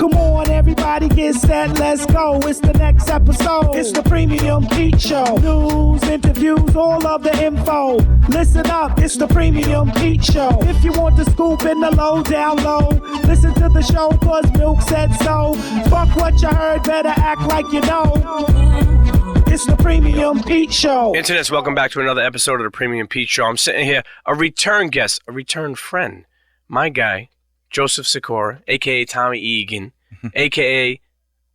Come on, everybody get set, let's go. It's the next episode. It's the Premium Pete Show. News, interviews, all of the info. Listen up, it's the Premium Pete Show. If you want the scoop in the low, down low, listen to the show, cause Milk said so. Fuck what you heard, better act like you know. It's the Premium Pete Show. Internets, welcome back to another episode of the Premium Pete Show. I'm sitting here, a return guest, a return friend. My guy, Joseph Sikora, a.k.a. Tommy Egan, a.k.a.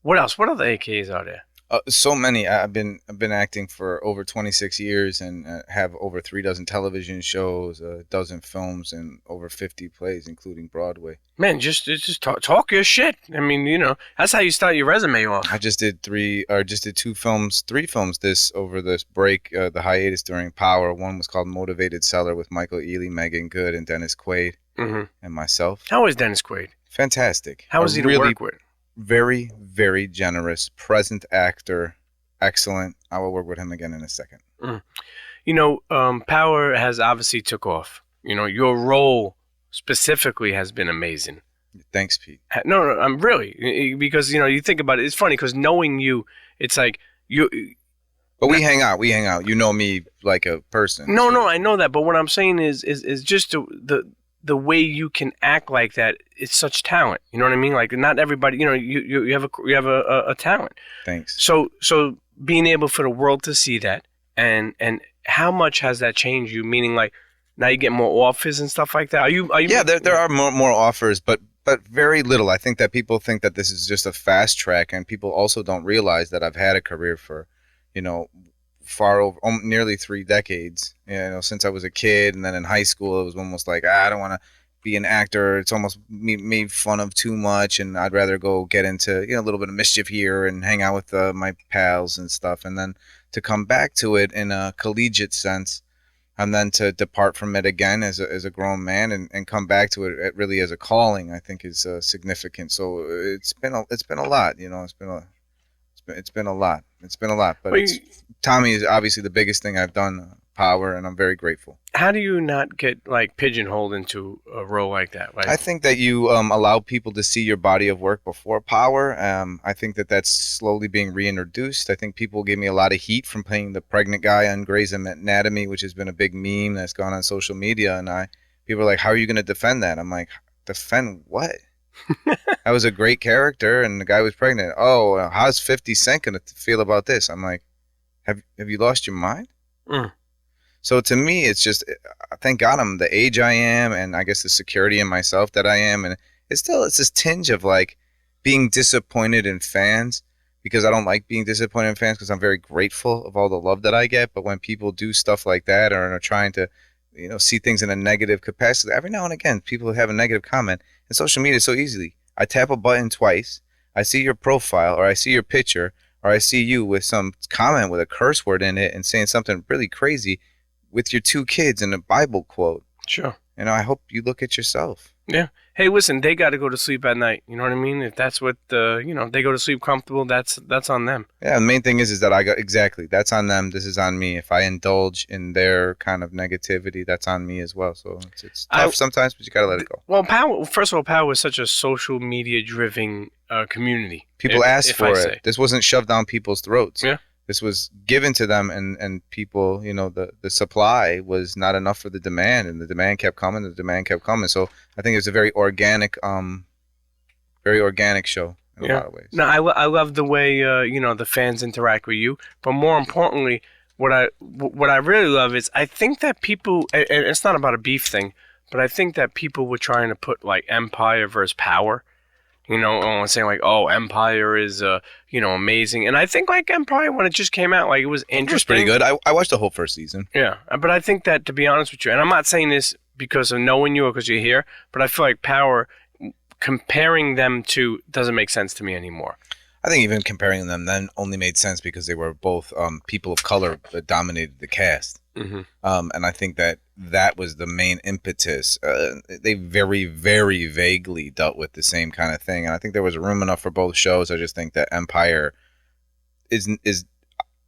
What else? What other AKAs are there? So many. I've been acting for over 26 years and have over 36 television shows, a dozen films, and over 50 plays, including Broadway. Man, just talk your shit. I mean, you know, that's how you start your resume off. I just did three films this over this break, the hiatus during Power. One was called Motivated Seller with Michael Ealy, Megan Good, and Dennis Quaid, and myself. How is Dennis Quaid? Fantastic. How is he to work with? Very, very generous, present actor, excellent. I will work with him again in a second. You know, Power has obviously took off. You know, your role specifically has been amazing. Thanks, Pete. No, I'm really, because, you know, you think about it, it's funny because knowing you, it's like you. But we hang out. You know me like a person. No, I know that. But what I'm saying is just the way you can act like that, it's such talent. You know what I mean? Like, not everybody, you know, you have a talent. Thanks. So being able for the world to see that, and how much has that changed you? Meaning, like, now you get more offers and stuff like that. Are you? Yeah, there are more offers, but very little. I think that people think that this is just a fast track, and people also don't realize that I've had a career for, you know, far over nearly 3 decades, you know, since I was a kid. And then in high school, it was almost like, I don't want to be an actor. It's almost made fun of too much, and I'd rather go get into, you know, a little bit of mischief here and hang out with my pals and stuff. And then to come back to it in a collegiate sense, and then to depart from it again as a grown man and come back to it really as a calling, I think is significant. So it's been a lot, you know. It's been a lot. But Tommy is obviously the biggest thing I've done, Power, and I'm very grateful. How do you not get, like, pigeonholed into a role like that? Like, I think that you allow people to see your body of work before Power. I think that's slowly being reintroduced. I think people give me a lot of heat from playing the pregnant guy on Grey's Anatomy, which has been a big meme that's gone on social media. And people are like, how are you going to defend that? I'm like, defend what? That was a great character, and the guy was pregnant. Oh, how's 50 Cent gonna feel about this? I'm like, have you lost your mind? So to me, it's just, thank God I'm the age I am, and I guess the security in myself that I am, and it's this tinge of like being disappointed in fans, because I don't like being disappointed in fans because I'm very grateful of all the love that I get. But when people do stuff like that or are trying to, you know, see things in a negative capacity, every now and again people have a negative comment. And social media is so easily. I tap a button twice, I see your profile, or I see your picture, or I see you with some comment with a curse word in it and saying something really crazy with your 2 kids and a Bible quote. Sure. You know, I hope you look at yourself. Yeah. Hey, listen, they got to go to sleep at night. You know what I mean? If that's what, you know, they go to sleep comfortable, that's on them. Yeah, the main thing is that that's on them. This is on me. If I indulge in their kind of negativity, that's on me as well. So it's tough sometimes, but you got to let it go. Well, first of all, Power is such a social media driven community. People ask for it. This wasn't shoved down people's throats. Yeah. This was given to them, and people, you know, the supply was not enough for the demand, and the demand kept coming. So I think it's a very organic show in a lot of ways. No, I love the way you know, the fans interact with you, but more importantly, what I really love is I think that people, and it's not about a beef thing, but I think that people were trying to put like Empire versus Power. You know, saying like, oh, Empire is, you know, amazing. And I think like Empire, when it just came out, like it was interesting. It was pretty good. I watched the whole first season. Yeah. But I think that, to be honest with you, and I'm not saying this because of knowing you or because you're here, but I feel like Power, comparing them to doesn't make sense to me anymore. I think even comparing them then only made sense because they were both people of color that dominated the cast. Mm-hmm. And I think that was the main impetus. They very, very vaguely dealt with the same kind of thing. And I think there was room enough for both shows. I just think that Empire is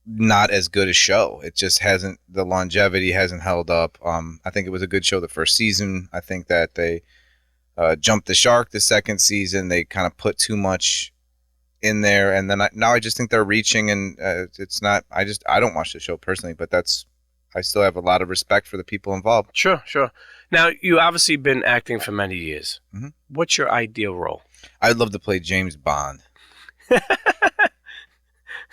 not as good a show. It just hasn't, the longevity hasn't held up. I think it was a good show the first season. I think that they jumped the shark the second season. They kind of put too much in there, and then now I just think they're reaching, and it's not. I don't watch the show personally, but I still have a lot of respect for the people involved. Sure. Now, you obviously been acting for many years. Mm-hmm. What's your ideal role? I'd love to play James Bond.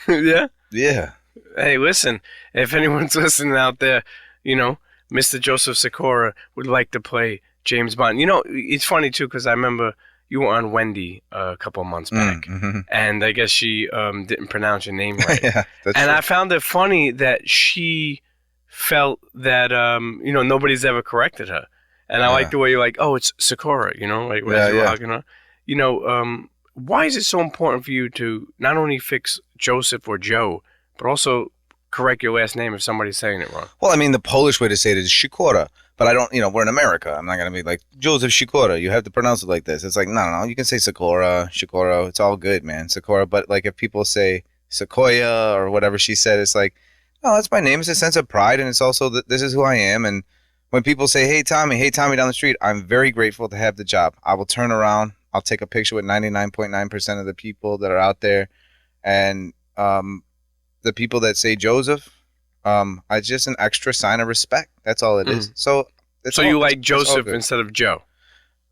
Yeah? Yeah. Hey, listen, if anyone's listening out there, Mr. Joseph Sikora would like to play James Bond. It's funny, too, because I remember you were on Wendy a couple of months back, Mm-hmm. and I guess she didn't pronounce your name right. Yeah, that's and true. I found it funny that she felt that, nobody's ever corrected her. And I like the way you're like, oh, it's Sikora, like as you're rocking her. Why is it so important for you to not only fix Joseph or Joe, but also correct your last name if somebody's saying it wrong? Well, I mean, the Polish way to say it is Sikora, but I don't, we're in America. I'm not going to be like, Joseph Sikora, you have to pronounce it like this. It's like, no, you can say Sikora, it's all good, man, Sikora. But like if people say Sequoia or whatever she said, it's like, oh, that's my name. It's a sense of pride, and it's also that this is who I am. And when people say, hey, Tommy down the street, I'm very grateful to have the job. I will turn around. I'll take a picture with 99.9% of the people that are out there. And the people that say Joseph, it's just an extra sign of respect. That's all it is. So you like Joseph instead of Joe?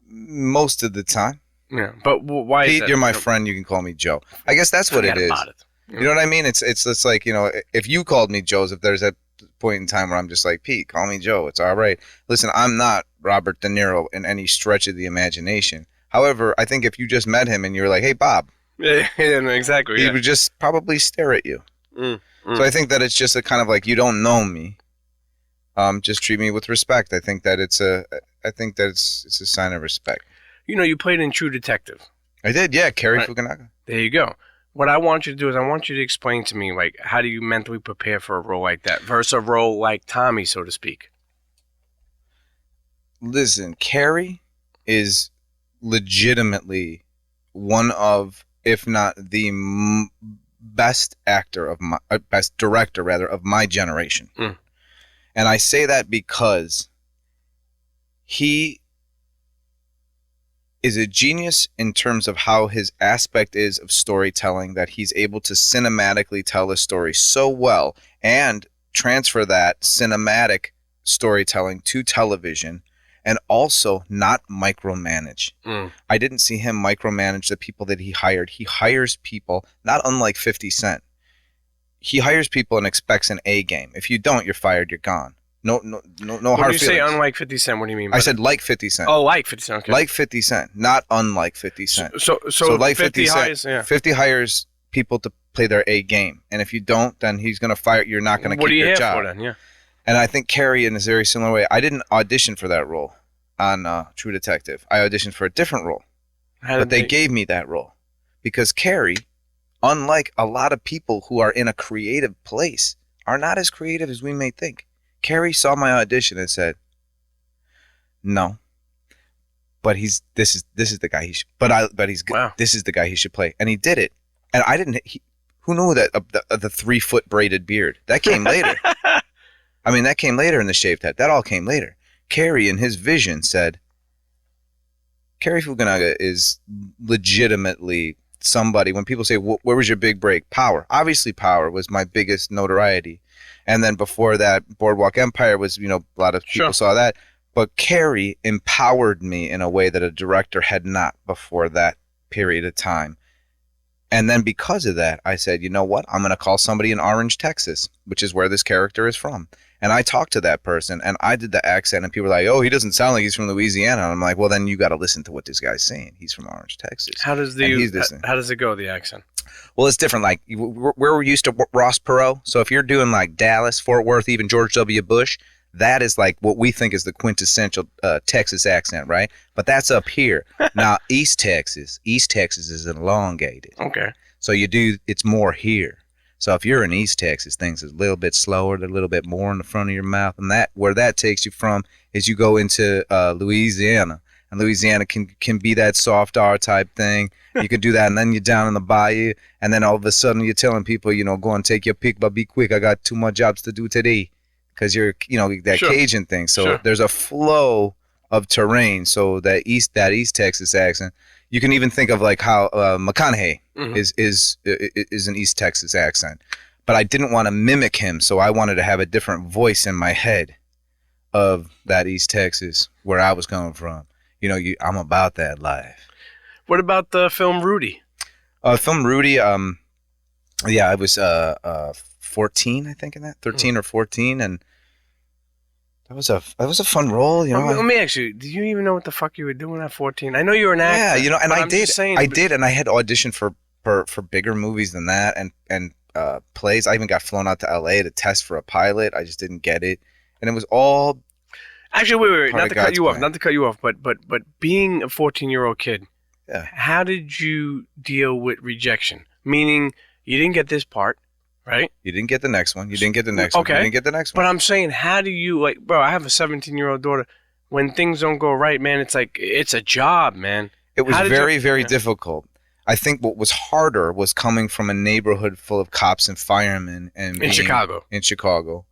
Most of the time. Yeah, but why Pete, is that? you're my friend. You can call me Joe. I guess that's what it is. About it. You know what I mean? It's just like, if you called me Joseph, there's a point in time where I'm just like, Pete, call me Joe. It's all right. Listen, I'm not Robert De Niro in any stretch of the imagination. However, I think if you just met him and you were like, hey, Bob. Yeah, no, exactly. He would just probably stare at you. So I think that it's just a kind of like, you don't know me. Just treat me with respect. I think that it's a sign of respect. You played in True Detective. I did, yeah. Cary Right. Fukunaga. There you go. What I want you to do is I want you to explain to me, like, how do you mentally prepare for a role like that versus a role like Tommy, so to speak? Listen, Cary is legitimately one of, if not the best director of my generation. And I say that because he is a genius in terms of how his aspect is of storytelling, that he's able to cinematically tell a story so well and transfer that cinematic storytelling to television, and also not micromanage. I didn't see him micromanage the people that he hired. He hires people, not unlike 50 Cent. He hires people and expects an A game. If you don't, you're fired, you're gone. No hard feelings. When you say unlike 50 Cent, what do you mean by I said like 50 Cent. Oh, like 50 Cent, okay. Like 50 Cent, not unlike 50 Cent. So like 50 Cent, hires, yeah. 50 hires people to play their A game. And if you don't, then he's going to fire. You're not going to keep your job. What are you here for then, yeah? And I think Cary, in a very similar way, I didn't audition for that role on True Detective. I auditioned for a different role. But they gave me that role. Because Cary, unlike a lot of people who are in a creative place, are not as creative as we may think. Cary saw my audition and said, "No, but this is the guy he should. But he's good. Wow. This is the guy he should play." And he did it. And I didn't. Who knew that the 3-foot braided beard that came later? I mean, that came later in the shaved head. That all came later. Cary, in his vision, said, Cary Fukunaga is legitimately somebody. When people say, "Where was your big break?" Power. Obviously, Power was my biggest notoriety. And then before that, Boardwalk Empire was, a lot of people saw that. But Cary empowered me in a way that a director had not before that period of time. And then because of that, I said, you know what? I'm going to call somebody in Orange, Texas, which is where this character is from. And I talked to that person, and I did the accent, and people were like, oh, he doesn't sound like he's from Louisiana. And I'm like, well, then you got to listen to what this guy's saying. He's from Orange, Texas. How does it go, the accent? Well, it's different. Like, where we're used to Ross Perot. So if you're doing like Dallas, Fort Worth, even George W. Bush, that is like what we think is the quintessential Texas accent, right? But that's up here. Now, East Texas is elongated. Okay. So it's more here. So if you're in East Texas, things are a little bit slower, they're a little bit more in the front of your mouth. And where that takes you from is you go into Louisiana. And Louisiana can be that soft R type thing. You can do that, and then you're down in the bayou, and then all of a sudden you're telling people, go and take your pick, but be quick. I got 2 more jobs to do today, because you're, that Sure. Cajun thing. So Sure. there's a flow of terrain. So that East Texas accent. You can even think of like how McConaughey is an East Texas accent. But I didn't want to mimic him, so I wanted to have a different voice in my head of that East Texas where I was coming from. You know, I'm about that life. What about the film Rudy? Film Rudy. Yeah, I was 14, I think, in that 13 or 14, and that was a fun role. You know, Let me ask you: did you even know what the fuck you were doing at 14? I know you were an actor. Yeah, you know, and I did, and I had auditioned for bigger movies than that, and plays. I even got flown out to LA to test for a pilot. I just didn't get it, and it was all. Actually, wait, not to cut you off, but being a 14-year-old kid, yeah. How did you deal with rejection? Meaning, you didn't get this part, right? You didn't get the next one. You didn't get the next one. You didn't get the next one. But I'm saying, how do you, like, bro, I have a 17-year-old daughter. When things don't go right, man, it's like, it's a job, man. It was very difficult. I think what was harder was coming from a neighborhood full of cops and firemen in Chicago,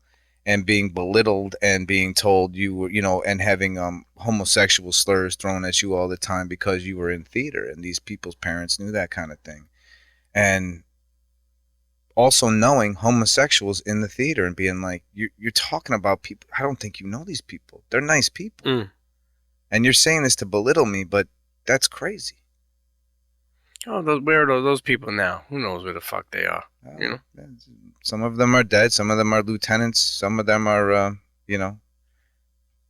and being belittled and being told you were, you know, and having homosexual slurs thrown at you all the time because you were in theater, and these people's parents knew that kind of thing. And also knowing homosexuals in the theater and being like, you're talking about people, I don't think you know these people. They're nice people. And you're saying this to belittle me, but that's crazy. Oh, where are those people now? Who knows where the fuck they are? You know, some of them are dead. Some of them are lieutenants. Some of them are, you know,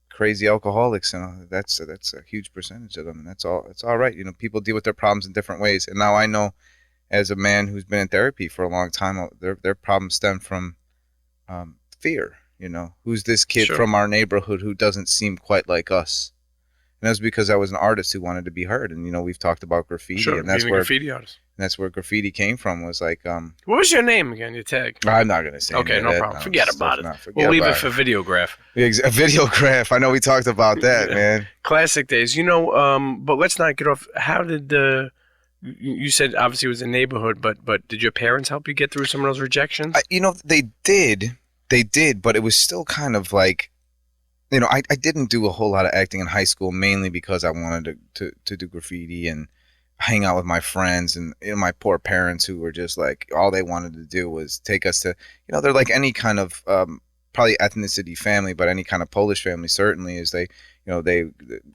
crazy alcoholics. You know, that's a huge percentage of them. And that's all. It's all right. You know, people deal with their problems in different ways. And now I know, as a man who's been in therapy for a long time, their problems stem from fear. You know, who's this kid from our neighborhood who doesn't seem quite like us? And that was because I was an artist who wanted to be heard. And, you know, we've talked about graffiti. And that's where graffiti artist. And that's where graffiti came from, was like... what was your name again, your tag? I'm not going to say okay, no problem. Forget about it. We'll leave it for Videograph. A Videograph. I know we talked about that, man. Classic days. You know, but let's not get off... How did you said obviously it was a neighborhood, but did your parents help you get through some of those rejections? You know, they did, but it was still kind of like... You know, I didn't do a whole lot of acting in high school, mainly because I wanted to do graffiti and hang out with my friends, and, you know, my poor parents, who were just like, all they wanted to do was take us to, you know, they're like any kind of probably ethnicity family, but any kind of Polish family certainly is. They, you know,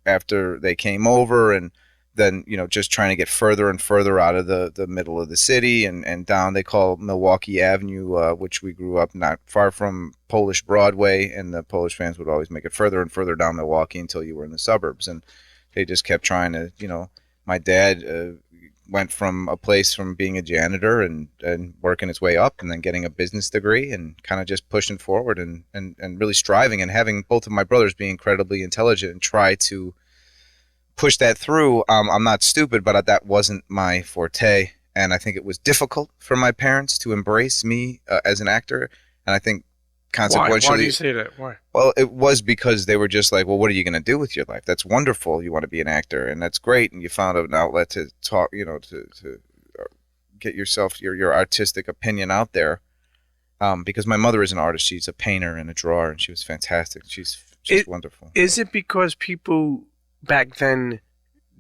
after they came over, and then, you know, just trying to get further and further out of the middle of the city and down, they call Milwaukee Avenue, which we grew up not far from Polish Broadway, and the Polish fans would always make it further and further down Milwaukee until you were in the suburbs. And they just kept trying to, you know, my dad went from a place from being a janitor and working his way up, and then getting a business degree, and kind of just pushing forward and really striving, and having both of my brothers be incredibly intelligent and try to push that through. I'm not stupid, but that wasn't my forte, and I think it was difficult for my parents to embrace me as an actor. And I think consequentially, why do you say that? Why? Well, it was because they were just like, well, what are you going to do with your life? That's wonderful. You want to be an actor, and that's great, and you found an outlet to talk, you know, to get yourself your artistic opinion out there. Because my mother is an artist. She's a painter and a drawer, and she was fantastic. She's just wonderful. Is it because people back then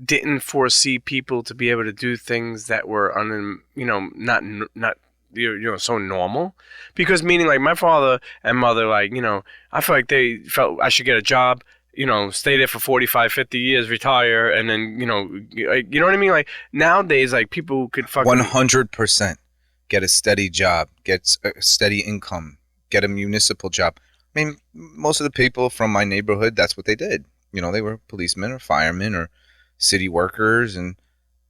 didn't foresee people to be able to do things that were not so normal? Because meaning, like, my father and mother, like, you know, I feel like they felt I should get a job, you know, stay there for 45, 50 years, retire, and then, you know what I mean? Like, nowadays, like, people could fucking 100% get a steady job, get a steady income, get a municipal job. I mean, most of the people from my neighborhood, that's what they did. You know, they were policemen or firemen or city workers, and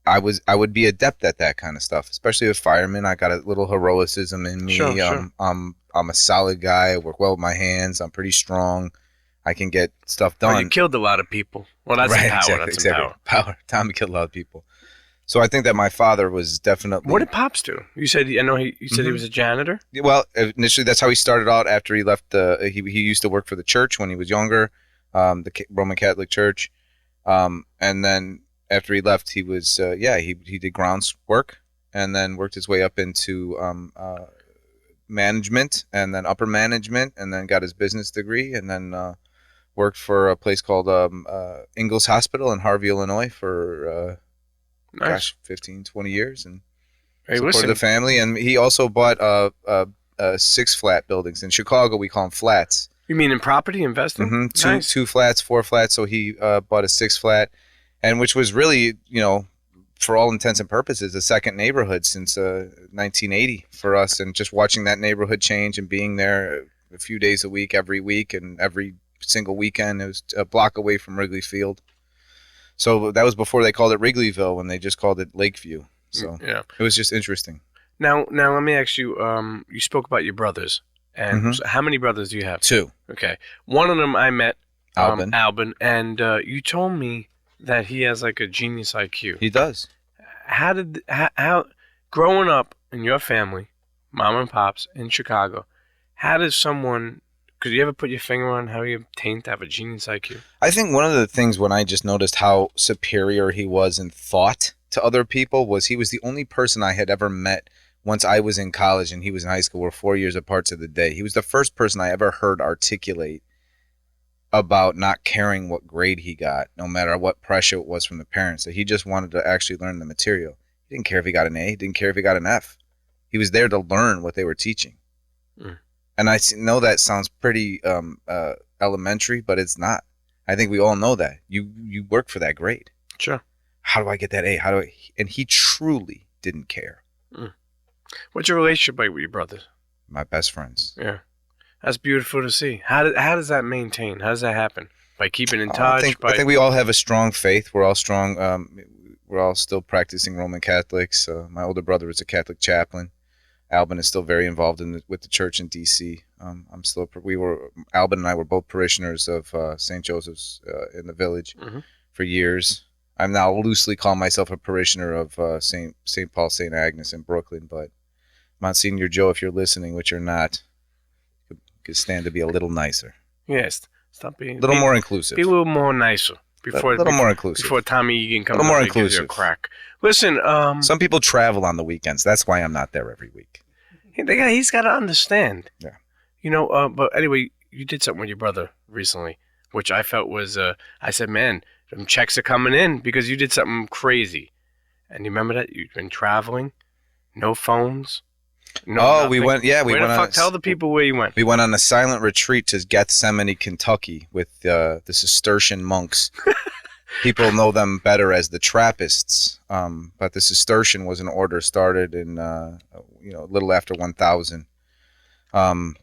I would be adept at that kind of stuff, especially with firemen. I got a little heroicism in me. Sure. I'm a solid guy. I work well with my hands. I'm pretty strong. I can get stuff done. Well, you killed a lot of people. Well, that's right, power. Exactly. Power. Power. Time to kill a lot of people. So I think that my father was definitely... What did Pops do? You said, I know you said he was a janitor? Well, initially that's how he started out after he left he used to work for the church when he was younger, the Roman Catholic Church. And then after he left, he was, he did grounds work, and then worked his way up into management, and then upper management, and then got his business degree, and then Worked for a place called Ingalls Hospital in Harvey, Illinois for, Nice. 15, 20 years and Hey, supported listen. the family. And he also bought 6-flat buildings. In Chicago, we call them flats. You mean in property investing? Mm-hmm. Nice. 2 flats, 4 flats. So he bought a 6-flat, and which was really, for all intents and purposes, a second neighborhood since 1980 for us. And just watching that neighborhood change and being there a few days a week, every week, and every single weekend. It was a block away from Wrigley Field. So that was before they called it Wrigleyville, when they just called it Lakeview. So Yeah. it was just interesting. Now let me ask you. You spoke about your brothers, and so how many brothers do you have? 2. Okay, one of them I met, Albin. and you told me that he has like a genius IQ. He does. How growing up in your family, mom and pops in Chicago, how does someone? Could you ever put your finger on how you obtained to have a genius IQ? I think one of the things when I just noticed how superior he was in thought to other people was he was the only person I had ever met once I was in college and he was in high school. We're 4 years apart to the day. He was the first person I ever heard articulate about not caring what grade he got, no matter what pressure it was from the parents. That he just wanted to actually learn the material. He didn't care if he got an A. He didn't care if he got an F. He was there to learn what they were teaching. Mm. And I know that sounds pretty elementary, but it's not. I think we all know that. You work for that grade. Sure. How do I get that A? And he truly didn't care. Mm. What's your relationship like with your brothers? My best friends. Yeah. That's beautiful to see. How does that maintain? How does that happen? By keeping in touch? I think we all have a strong faith. We're all strong. We're all still practicing Roman Catholics. My older brother is a Catholic chaplain. Albin is still very involved with the church in D.C. Albin and I were both parishioners of St. Joseph's in the Village for years. I'm now loosely call myself a parishioner of St. Paul, St. Agnes in Brooklyn, but Monsignor Joe, if you're listening, which you're not, could stand to be a little nicer. Yes. Stop being... A little more inclusive. Be a little more nicer. More inclusive. Before Tommy Egan comes more and gives you a crack. Listen, some people travel on the weekends. That's why I'm not there every week. He's got to understand. Yeah. But anyway, you did something with your brother recently, which I felt was, I said, man, them checks are coming in because you did something crazy. And you remember that? You've been traveling, no phones. No, we went. Yeah, we where went. The fuck? Tell the people where you went. We went on a silent retreat to Gethsemane, Kentucky, with the Cistercian monks. People know them better as the Trappists, but the Cistercian was an order started in a little after 1000. And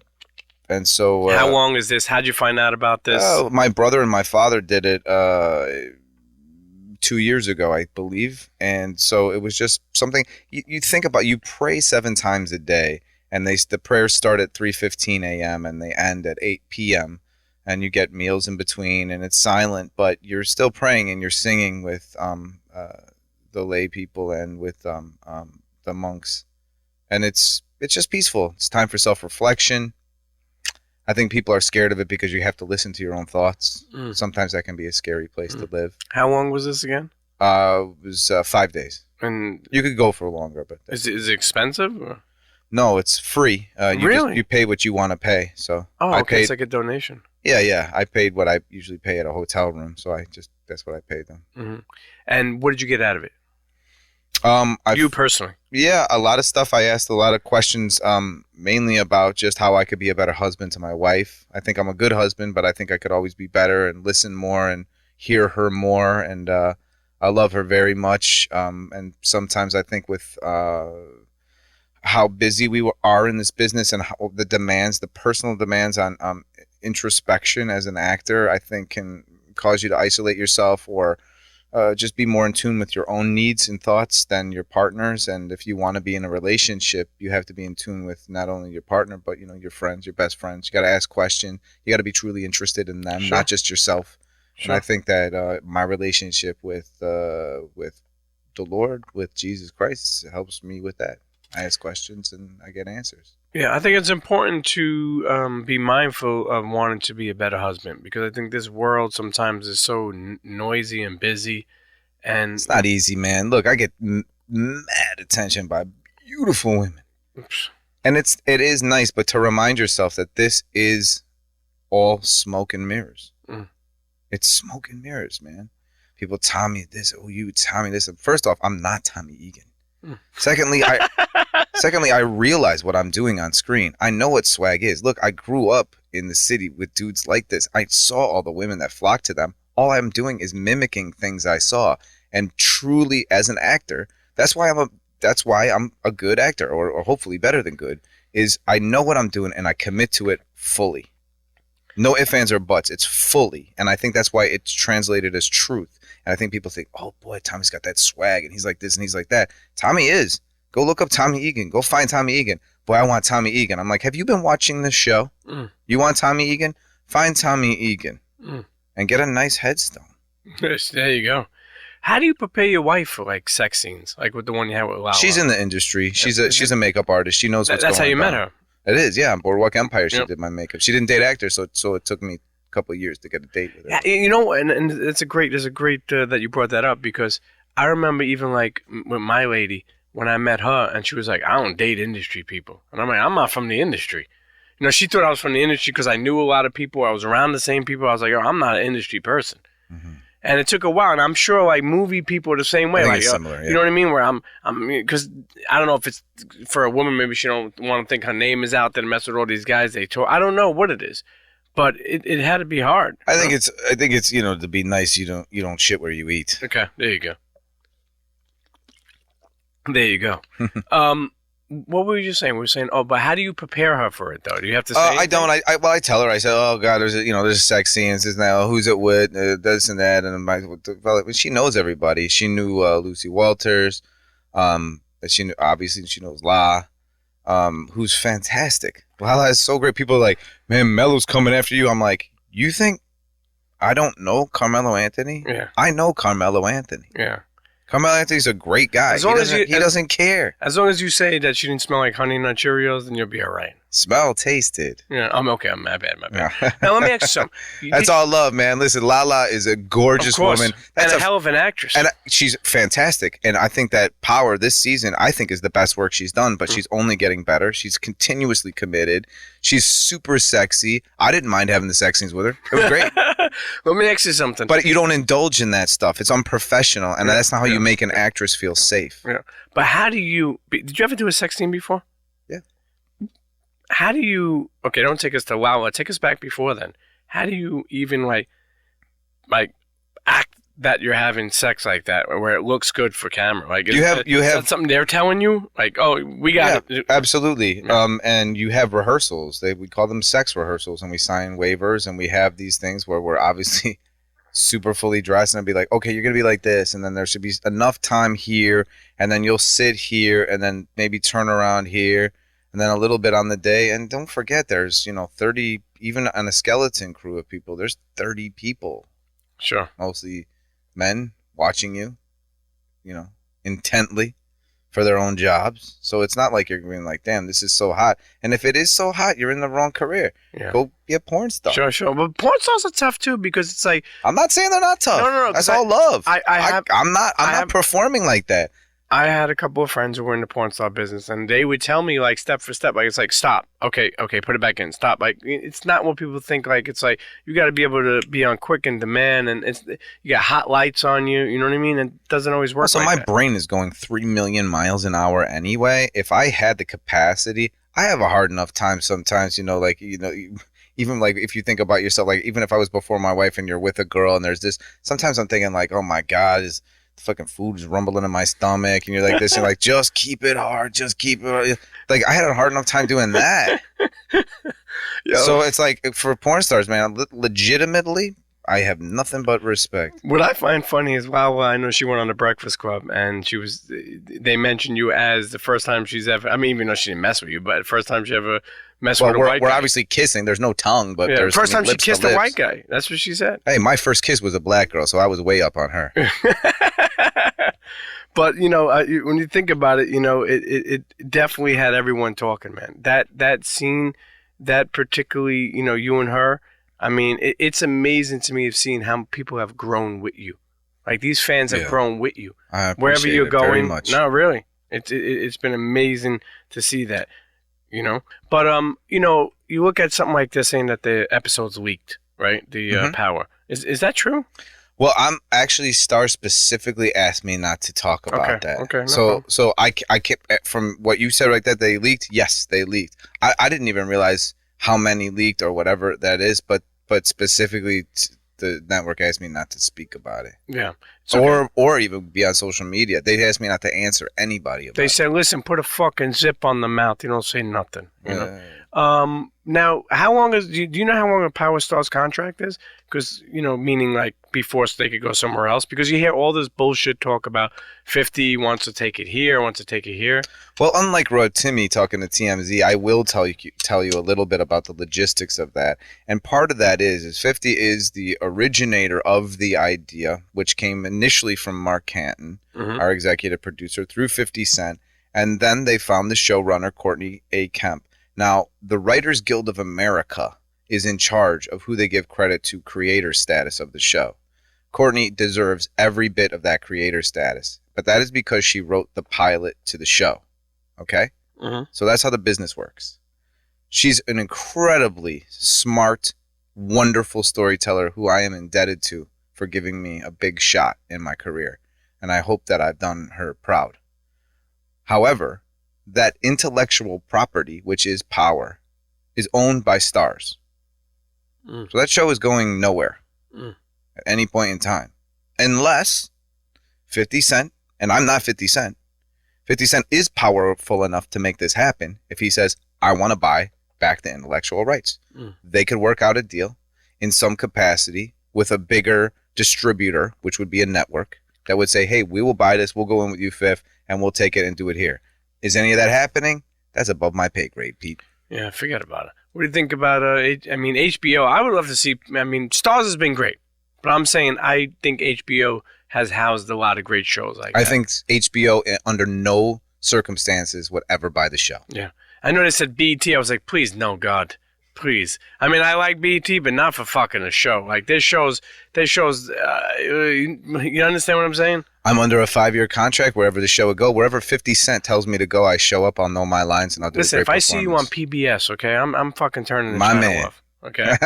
so. How long is this? How'd you find out about this? My brother and my father did it 2 years ago, I believe. And so it was just something you think about. You pray 7 times a day, and the prayers start at 3:15 a.m. and they end at 8 p.m. and you get meals in between, and it's silent, but you're still praying and you're singing with the lay people and with the monks, and it's just peaceful. It's time for self-reflection. I think people are scared of it because you have to listen to your own thoughts. Sometimes that can be a scary place to live. How long was this again? It was 5 days. And you could go for longer, but is it expensive? Or? No, it's free. Really? You pay what you want to pay. So okay, it's like a donation. Yeah. I paid what I usually pay at a hotel room, so that's what I paid them. Mm-hmm. And what did you get out of it? You personally? Yeah, a lot of stuff. I asked a lot of questions, mainly about just how I could be a better husband to my wife. I think I'm a good husband, but I think I could always be better and listen more and hear her more. And I love her very much. And sometimes I think with how busy we are in this business and how the personal demands on introspection as an actor, I think can cause you to isolate yourself or just be more in tune with your own needs and thoughts than your partner's. And if you want to be in a relationship, you have to be in tune with not only your partner, but your friends, your best friends. You got to ask questions. You got to be truly interested in them, not just yourself. Sure. And I think that my relationship with the Lord, with Jesus Christ, helps me with that. I ask questions and I get answers. Yeah, I think it's important to be mindful of wanting to be a better husband, because I think this world sometimes is so noisy and busy, and it's not easy, man. Look, I get mad attention by beautiful women, and it is nice, but to remind yourself that this is all smoke and mirrors. It's smoke and mirrors, man. People Tommy this, oh you Tommy this. First off, I'm not Tommy Egan. Secondly, I realize what I'm doing on screen. I know what swag is. Look, I grew up in the city with dudes like this. I saw all the women that flocked to them. All I'm doing is mimicking things I saw. And truly, as an actor, that's why I'm a good actor, or hopefully better than good. Is I know what I'm doing and I commit to it fully. No ifs, ands, or buts. It's fully, and I think that's why it's translated as truth. And I think people think, oh boy, Tommy's got that swag, and he's like this and he's like that. Tommy is. Go look up Tommy Egan. Go find Tommy Egan. Boy, I want Tommy Egan. I'm like, have you been watching this show? You want Tommy Egan? Find Tommy Egan and get a nice headstone. Yes, there you go. How do you prepare your wife for like sex scenes, like with the one you had with Lala? She's in the industry. She's a makeup artist. She knows what's going on. That's how you met her. It is, yeah. On Boardwalk Empire, she did my makeup. She didn't date actors, so it took me a couple of years to get a date with her. Yeah, you know, and it's a great that you brought that up, because I remember even like with my lady, when I met her, and she was like, I don't date industry people. And I'm like, I'm not from the industry. You know, she thought I was from the industry because I knew a lot of people. I was around the same people. I was like, oh, I'm not an industry person. Mm-hmm. And it took a while, and I'm sure like movie people are the same way. I think like, it's similar, yeah. You know what I mean? Where I'm because I don't know if it's for a woman, maybe she don't want to think her name is out there and mess with all these guys they told. I don't know what it is, but it had to be hard. I think it's to be nice. You don't shit where you eat. Okay, there you go. There you go. What were you just saying? We were saying, but how do you prepare her for it, though? Do you have to say I don't. I tell her. I say, oh, God, there's sex scenes. There's now who's it with, this and that. And she knows everybody. She knew Lucy Walters. She knows La, who's fantastic. La is so great. People are like, man, Melo's coming after you. I'm like, you think I don't know Carmelo Anthony? Yeah. I know Carmelo Anthony. Yeah. Carmelo Anthony's a great guy. He doesn't care. As long as you say that she didn't smell like Honey Nut Cheerios, then you'll be all right. Smell, tasted. Yeah, I'm okay. I'm my bad. Yeah. Now let me ask you something. That's all love, man. Listen, Lala is a gorgeous woman. That's a hell of an actress. And she's fantastic. And I think that Power this season, I think, is the best work she's done. But she's only getting better. She's continuously committed. She's super sexy. I didn't mind having the sex scenes with her. It was great. Let me ask you something. But you don't indulge in that stuff. It's unprofessional, and that's not how you make an actress feel safe. Yeah. But how do you? Did you ever do a sex scene before? Yeah. How do you? Okay, don't take us to Lala. Take us back before then. How do you even like act that you're having sex like that, where it looks good for camera? Like is that something they're telling you? Like, oh, we got it. Absolutely. Yeah. And you have rehearsals. We call them sex rehearsals, and we sign waivers, and we have these things where we're obviously super fully dressed, and I'd be like, okay, you're gonna be like this, and then there should be enough time here, and then you'll sit here, and then maybe turn around here, and then a little bit on the day. And don't forget, there's 30, even on a skeleton crew of people, there's 30 people. Sure. Mostly men watching you, intently for their own jobs. So it's not like you're being like, damn, this is so hot. And if it is so hot, you're in the wrong career. Yeah. Go be a porn star. Sure. But porn stars are tough too, because it's like, I'm not saying they're not tough. No. That's all love. I'm not performing like that. I had a couple of friends who were in the porn star business, and they would tell me like step for step, like it's like stop, okay, put it back in, stop. Like it's not what people think. Like it's like you got to be able to be on quick and demand, and you got hot lights on you. You know what I mean? It doesn't always work. So like my that. brain is going 3 million miles an hour anyway. If I had the capacity, I have a hard enough time sometimes. Even like if you think about yourself, like even if I was before my wife and you're with a girl and there's this, sometimes I'm thinking like, oh my God, the fucking food is rumbling in my stomach, and you're like this, and like, just keep it hard, just keep it hard. Like I had a hard enough time doing that. So it's like for porn stars, man, legitimately, I have nothing but respect. What I find funny is, I know she went on the Breakfast Club, and they mentioned you as the first time she's ever, I mean, even though she didn't mess with you, but the first time she ever messed with a white guy. We're obvioly kissing. There's no tongue, but there's first time she lips kissed a white guy. That's what she said. Hey, my first kiss was a black girl, so I was way up on her. But, when you think about it, it definitely had everyone talking, man. That scene, that particularly, you and her, I mean, it's amazing to me of seeing how people have grown with you. Like, these fans have grown with you. I appreciate wherever you're it going. very much. No, really. It's been amazing to see that, But, you look at something like this saying that the episode's leaked, right? The Power. Is that true? Well, I'm actually Star specifically asked me not to talk about that. Okay. No So problem. so I kept from what you said right that they leaked. Yes, they leaked. I didn't even realize how many leaked or whatever that is, but specifically the network asked me not to speak about it. Yeah. It's okay. Or even be on social media. They asked me not to answer anybody about They it. said, listen, put a fucking zip on the mouth. You don't say nothing. You know? Uh, Now, how long is? Do you know how long a Power Star's contract is? Because meaning like before they could go somewhere else. Because you hear all this bullshit talk about 50 wants to take it here, wants to take it here. Well, unlike Timmy talking to TMZ, I will tell you a little bit about the logistics of that. And part of that is 50 is the originator of the idea, which came initially from Mark Canton, our executive producer, through 50 Cent, and then they found the showrunner Courtney A. Kemp. Now, the Writers Guild of America is in charge of who they give credit to creator status of the show. Courtney deserves every bit of that creator status, but that is because she wrote the pilot to the show. Okay? So that's how the business works. She's an incredibly smart, wonderful storyteller who I am indebted to for giving me a big shot in my career, and I hope that I've done her proud. However, that intellectual property, which is Power, is owned by Stars. So that show is going nowhere at any point in time. Unless 50 Cent, and I'm not 50 Cent, 50 Cent is powerful enough to make this happen if he says, I want to buy back the intellectual rights. They could work out a deal in some capacity with a bigger distributor, which would be a network, that would say, hey, we will buy this, we'll go in with you, Fifth, and we'll take it and do it here. Is any of that happening? That's above my pay grade, Pete. Yeah, forget about it. What do you think about, HBO? I would love to see, Stars has been great, but I'm saying I think HBO has housed a lot of great shows like that. I think HBO, under no circumstances, would ever buy the show. Yeah. I know they said BET. I was like, please, no, God. Please. I mean, I like BET, but not for fucking a show. Like, there's shows, you understand what I'm saying? I'm under a 5-year contract wherever the show would go. Wherever 50 Cent tells me to go, I show up, I'll know my lines, and I'll do a great Listen, if I performance. see you on PBS, okay, I'm fucking turning the My channel man. off. Okay?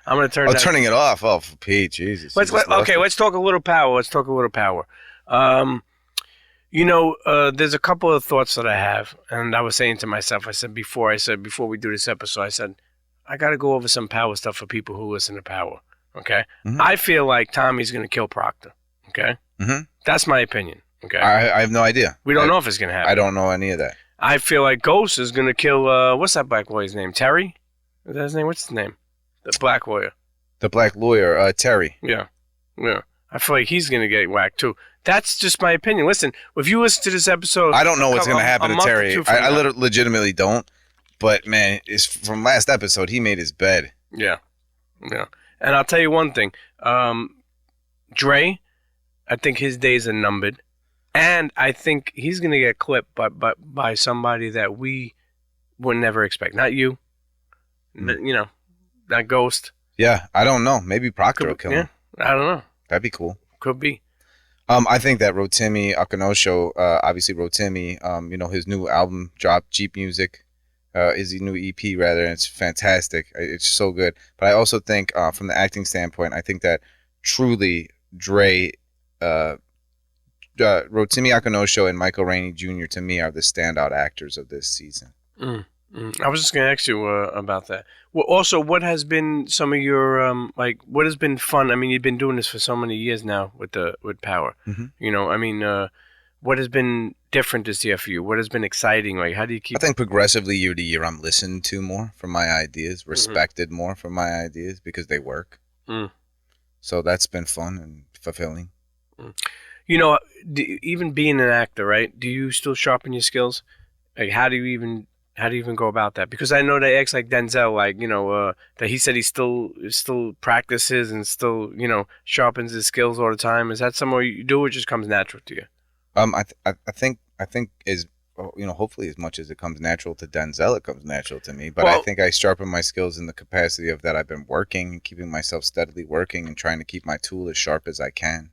I'm going to turn that. Turning it off? Oh, for Pete, Jesus. Let's talk a little Power. There's a couple of thoughts that I have, and I was saying to myself, before we do this episode, I said, I got to go over some Power stuff for people who listen to Power, okay? I feel like Tommy's going to kill Proctor, okay? That's my opinion, okay? I have no idea. We don't know if it's going to happen. I don't know any of that. I feel like Ghost is going to kill, what's that black boy's name? Terry? Is that his name? What's his name? The black lawyer. The black lawyer, Terry. Yeah. I feel like he's going to get whacked too. That's just my opinion. Listen, if you listen to this episode... I don't know what's going to happen to Terry. I legitimately don't. But, man, it's from last episode, he made his bed. Yeah. And I'll tell you one thing. Dre, I think his days are numbered. And I think he's going to get clipped by somebody that we would never expect. Not you. Not Ghost. Yeah, I don't know. Maybe Proctor will kill him. I don't know. That'd be cool. Could be. I think that Rotimi Akanosho, obviously Rotimi, his new album dropped, Jeep Music, his new EP rather, and it's fantastic. It's so good. But I also think, from the acting standpoint, I think that truly Dre, Rotimi Akanosho and Michael Rainey Jr. to me are the standout actors of this season. I was just going to ask you about that. Well, also, what has been some of your what has been fun? I mean, you've been doing this for so many years now with Power. What has been different this year for you? What has been exciting? Like, how do you keep? I think progressively year to year, I'm listened to more for my ideas, respected more for my ideas because they work. So that's been fun and fulfilling. Even being an actor, right? Do you still sharpen your skills? Like, how do you even go about that? Because I know they act like Denzel, that he said he still practices and still, sharpens his skills all the time. Is that something you do, or just comes natural to you? I think is, hopefully as much as it comes natural to Denzel, it comes natural to me. But I think I sharpen my skills in the capacity of that I've been working and keeping myself steadily working and trying to keep my tool as sharp as I can.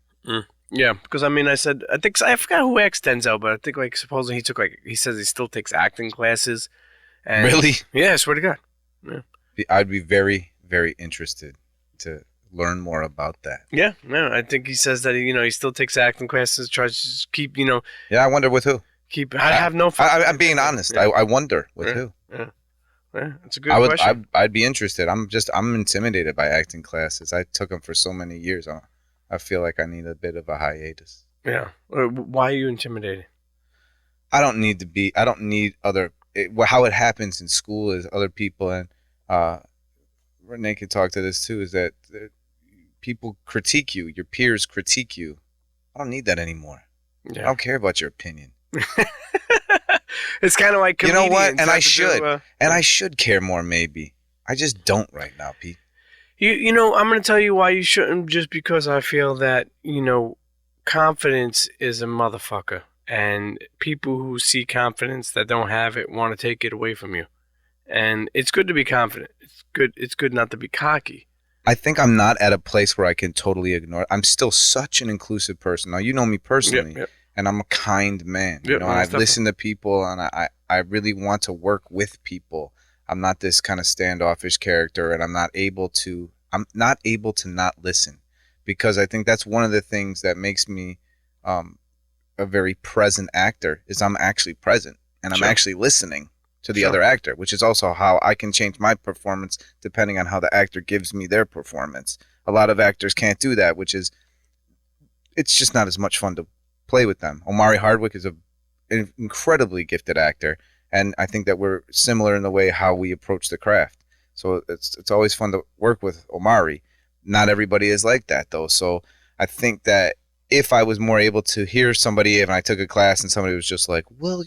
Yeah, because I forgot who asked Denzel, but I think supposedly he says he still takes acting classes. And, really? Yeah, I swear to God. Yeah. I'd be very, very interested to learn more about that. Yeah, no, I think he says that he still takes acting classes, tries to just keep Yeah, I wonder with who. I have no. I'm being honest. Yeah. I wonder with who. Yeah, that's a good question. I'd be interested. I'm intimidated by acting classes. I took them for so many years. I feel like I need a bit of a hiatus. Yeah. Why are you intimidated? I don't need other. How it happens in school is other people, and Renee can talk to this too. Is that people critique you, your peers critique you. I don't need that anymore. Yeah. I don't care about your opinion. It's kind of like comedians. You know what? And I should. And I should care more, maybe. I just don't right now, Pete. I'm going to tell you why you shouldn't, just because I feel that, confidence is a motherfucker. And people who see confidence that don't have it want to take it away from you. And it's good to be confident. It's good not to be cocky. I think I'm not at a place where I can totally ignore it. I'm still such an inclusive person. Now, you know me personally. Yep. And I'm a kind man, and I listen to people, and I really want to work with people. I'm not this kind of standoffish character, and I'm not able to not listen, because I think that's one of the things that makes me a very present actor, is I'm actually present, and I'm actually listening to the other actor, which is also how I can change my performance depending on how the actor gives me their performance. A lot of actors can't do that, it's just not as much fun to play with them. Omari Hardwick is an incredibly gifted actor, and I think that we're similar in the way how we approach the craft. So it's always fun to work with Omari. Not everybody is like that, though. So I think that if I was more able to hear somebody, if I took a class and somebody was just like, well,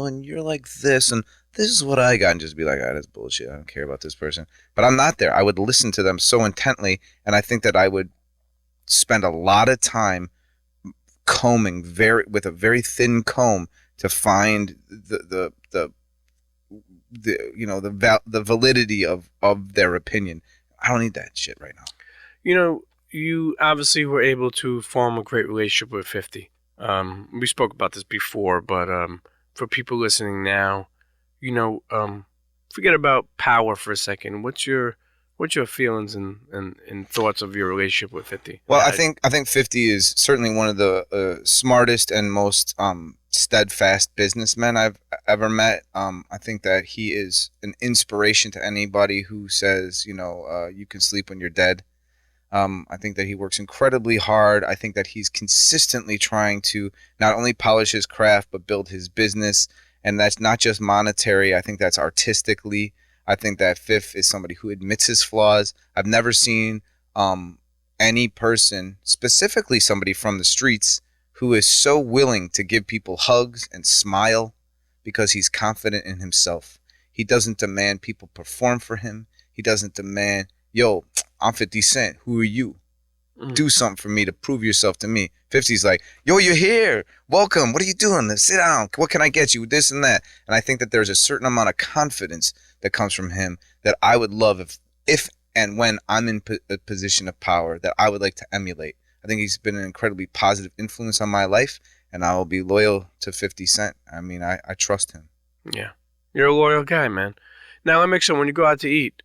and you're like this, and this is what I got, and just be like, that's bullshit. I don't care about this person. But I'm not there. I would listen to them so intently, and I think that I would spend a lot of time combing with a very thin comb to find the validity of their opinion. I don't need that shit right now. You obviously were able to form a great relationship with 50. We spoke about this before, but for people listening now, forget about power for a second. What's your feelings and thoughts of your relationship with 50? Well, I think 50 is certainly one of the smartest and most steadfast businessmen I've ever met. I think that he is an inspiration to anybody who says, you can sleep when you're dead. I think that he works incredibly hard. I think that he's consistently trying to not only polish his craft, but build his business. And that's not just monetary. I think that's artistically. I think that Fifth is somebody who admits his flaws. I've never seen any person, specifically somebody from the streets, who is so willing to give people hugs and smile because he's confident in himself. He doesn't demand people perform for him. He doesn't demand, yo, I'm 50 Cent. Who are you? Do something for me to prove yourself to me. 50's like, yo, you're here. Welcome. What are you doing? Sit down. What can I get you? This and that. And I think that there's a certain amount of confidence that comes from him that I would love if and when I'm in a position of power that I would like to emulate. I think he's been an incredibly positive influence on my life, and I will be loyal to 50 Cent. I mean, I trust him. Yeah. You're a loyal guy, man. Now, let me make sure, when you go out to eat,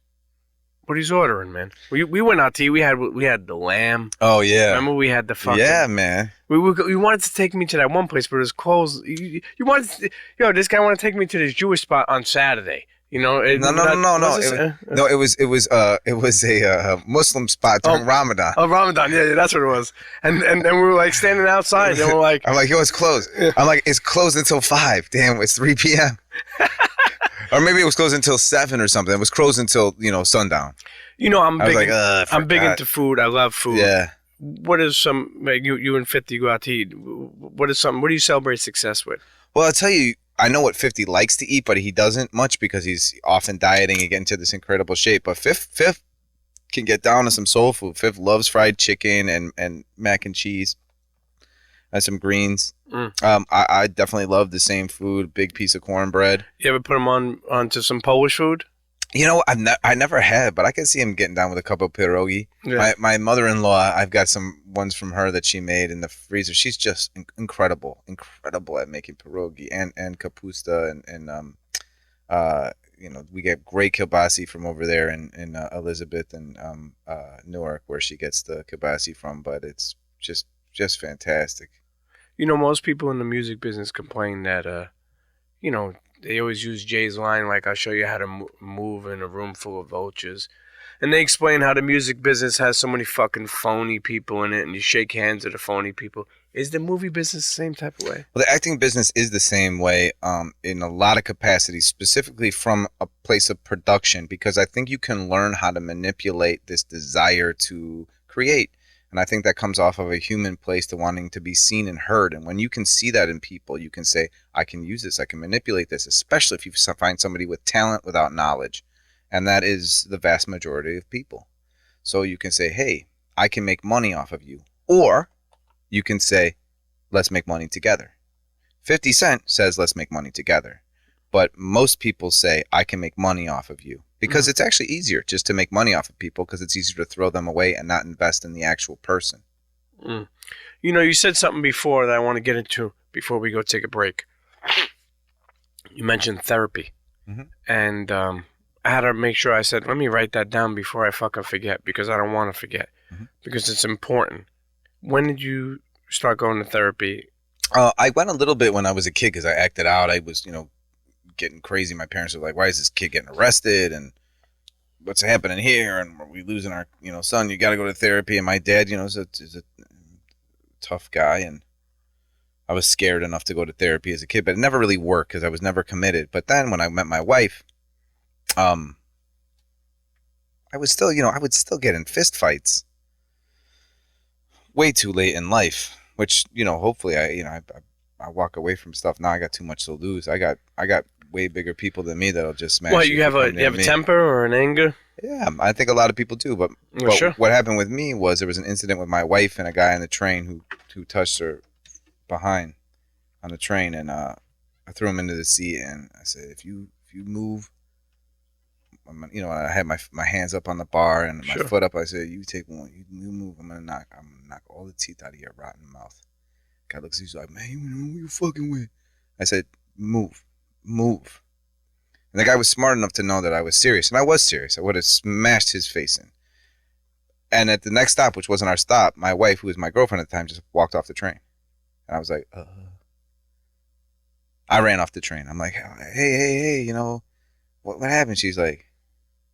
what are you ordering, man? We went out to eat. We had the lamb. Oh, yeah. Remember we had the fucking... Yeah, man. You wanted to take me to that one place, but it was closed. You wanted to... this guy wanted to take me to this Jewish spot on Saturday. No. It was a Muslim spot during Ramadan. Oh, Ramadan. Yeah, that's what it was. And we were like standing outside, and we're like... I'm like, yo, it's closed. I'm like, it's closed until 5. Damn, it's 3 p.m. Or maybe it was closed until 7 or something. It was closed until, sundown. I'm big into food. I love food. Yeah. What is you and 50 go out to eat? What do you celebrate success with? Well, I'll tell you, I know what 50 likes to eat, but he doesn't much because he's often dieting and getting to this incredible shape. But Fifth can get down to some soul food. Fifth loves fried chicken and mac and cheese and some greens. I definitely love the same food, big piece of cornbread. You ever put him onto some Polish food? I never have, but I can see him getting down with a couple of pierogi. Yeah. My mother-in-law, I've got some ones from her that she made in the freezer. She's just incredible at making pierogi and kapusta and we get great kielbasi from over there in Elizabeth and Newark, where she gets the kielbasi from. But it's just fantastic. Most people in the music business complain that, they always use Jay's line, like, I'll show you how to move in a room full of vultures. And they explain how the music business has so many fucking phony people in it, and you shake hands with the phony people. Is the movie business the same type of way? Well, the acting business is the same way in a lot of capacities, specifically from a place of production, because I think you can learn how to manipulate this desire to create. And I think that comes off of a human place to wanting to be seen and heard. And when you can see that in people, you can say, I can use this, I can manipulate this, especially if you find somebody with talent without knowledge. And that is the vast majority of people. So you can say, hey, I can make money off of you. Or you can say, let's make money together. 50 Cent says, let's make money together. But most people say, I can make money off of you. Because it's actually easier just to make money off of people, because it's easier to throw them away and not invest in the actual person. You said something before that I want to get into before we go take a break. You mentioned therapy. Mm-hmm. And I had to make sure I said, let me write that down before I fucking forget, because I don't want to forget. Mm-hmm. Because it's important. When did you start going to therapy? I went a little bit when I was a kid because I acted out. I was, getting crazy. My parents were like, why is this kid getting arrested? And what's happening here? And are we losing our, son? You got to go to therapy. And my dad, is a tough guy. And I was scared enough to go to therapy as a kid, but it never really worked because I was never committed. But then when I met my wife, I was still, I would still get in fist fights way too late in life, which, hopefully I walk away from stuff. Now I got too much to lose. I got way bigger people than me that'll just smash. What, you have a temper or an anger? Yeah, I think a lot of people do. But Sure. What happened with me was there was an incident with my wife and a guy on the train who touched her behind on the train, and I threw him into the seat, and I said, if you move, I had my hands up on the bar and my foot up. I said, you take one, you move, I'm gonna knock all the teeth out of your rotten mouth. Guy looks at you, he's like, man, who you fucking with? I said, move. And the guy was smart enough to know that I was serious, and I was serious. I would have smashed his face in. And at the next stop, which wasn't our stop, my wife, who was my girlfriend at the time, just walked off the train. And I was like, I ran off the train. I'm like, hey, what happened? She's like,